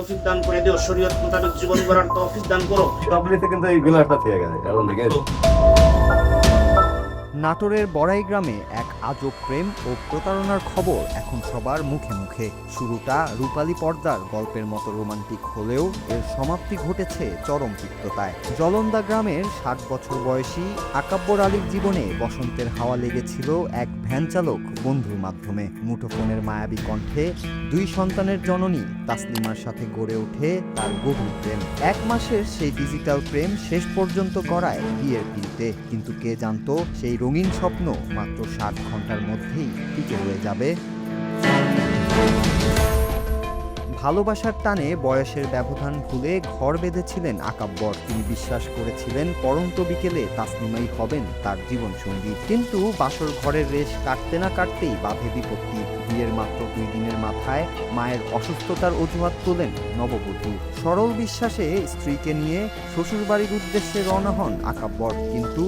তৌফিক দান করে দিও, শরীয়ত মোতাবেক জীবন গড়ার তৌফিক দান করো। তাবলিতে কিন্তু এই বিলাসটা থেকে গেছে এখন থেকে। নাটোরের বড়াই গ্রামে এক আজব প্রেম ও প্রতারণার খবর এখন সবার মুখে মুখে। শুরুটা রূপালী পর্দার গল্পের মতো রোমান্টিক হলেও এর সমাপ্তি ঘটেছে চরম তিক্ততায়। জলন্দা গ্রামের ৬০ বছর বয়সী আকাব্বর আলীর জীবনে বসন্তের হাওয়া লেগেছিল এক ভ্যান চালক বন্ধুর মাধ্যমে। মুঠোফোনের মায়াবী কণ্ঠে ২ সন্তানের জননী তাসলিমার সাথে গড়ে ওঠে তার গভীর প্রেম। ১ মাসের সেই ডিজিটাল প্রেম শেষ পর্যন্ত গড়ায় বিয়ের পিঁড়িতে। কিন্তু কে জানতো সেই রঙিন স্বপ্ন মাত্র ৬০ ঘন্টার মধ্যেই টিকে হয়ে যাবে। ভালোবাসার টানে বয়সের ব্যবধান ভুলে ঘর বেঁধেছিলেন আকাব্বর। তিনি বিশ্বাস করেছিলেন পড়ন্ত বিকেলে তাসলিমাই হবেন তার জীবনসঙ্গী। কিন্তু বাসর ঘরের রেশ কাটতে না কাটতেই বাধে বিপত্তি। বিয়ের মাত্র ২ দিনের মাথায় মায়ের অসুস্থতার অজুহাত তোলেন নববধূ। সরল বিশ্বাসে স্ত্রীকে নিয়ে শ্বশুরবাড়ির উদ্দেশ্যে রওনা হন আকাব্বর। কিন্তু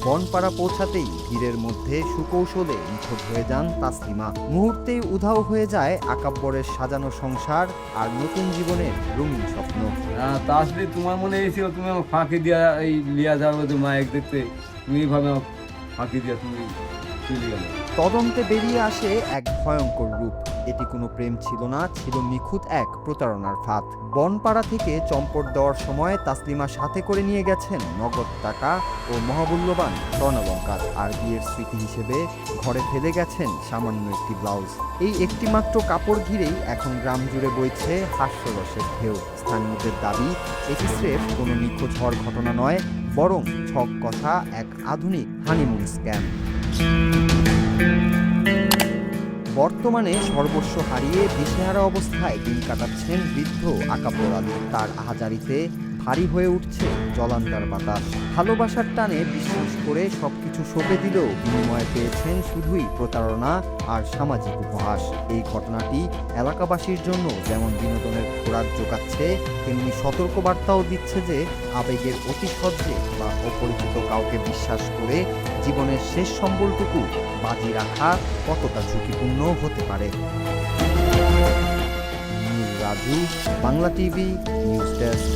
বনপাড়া পৌঁছাতেই ভিড়ের মধ্যে সুকৌশলে নিখোঁজ হয়ে যান তাসলিমা। মুহূর্তেই উধাও হয়ে যায় আকাব্বরের সাজানো সংসার আর নতুন জীবনের রঙিন স্বপ্ন। তাসলি তোমার মনে হয়েছিল তুমি আমাকে ফাঁকি দিয়া এই লিয়া যাবে তো মায়ের দেখতে, তুমি এইভাবে আমাকে ফাঁকি দিয়া তুমি চলে গেলে। তদন্তে বেরিয়ে আসে এক ভয়ঙ্কর রূপ। এটি কোনো প্রেম ছিল না, ছিল নিখুঁত এক প্রতারণার ফাঁদ। বনপাড়া থেকে চম্পট দেওয়ার সময় তাসলিমা সাথে করে নিয়ে গেছেন নগদ টাকা ও মহামূল্যবান স্বর্ণালংকার। আর বিয়ের স্মৃতি হিসেবে ঘরে ফেলে গেছেন সামান্য একটি ব্লাউজ। এই একটিমাত্র কাপড় ঘিরেই এখন গ্রাম জুড়ে বইছে হাস্যরসের ঢেউ। স্থানীয়দের দাবি এটি স্রেফ কোনো নিখোঁজ হওয়ার ঘটনা নয়, বরং ছক কষা এক আধুনিক হানিমুন স্ক্যাম। বর্তমানে সর্বস্ব হারিয়ে দিশেহারা অবস্থায় দিন কাটাচ্ছেন বৃদ্ধ আকাব্বর আলী। তার আহাজারিতে ভারী হয়ে উঠছে জলান্দার বাতাস। ভালোবাসার টানে বিশ্বাস করে সবকিছু সঁপে দিলেও বিনিময়ে পেয়েছেন শুধুই প্রতারণা আর সামাজিক উপহাস। এই ঘটনাটি এলাকাবাসীর জন্য যেমন বিনোদনের খোরাক জোগাচ্ছে, তেমনি সতর্কবার্তাও দিচ্ছে যে আবেগের অতিশয্যে বা অপরিচিত কাউকে বিশ্বাস করে জীবনের শেষ সম্বলটুকু বাজি রাখা কতটা ঝুঁকিপূর্ণ হতে পারে। Raju, Bangla TV news desk.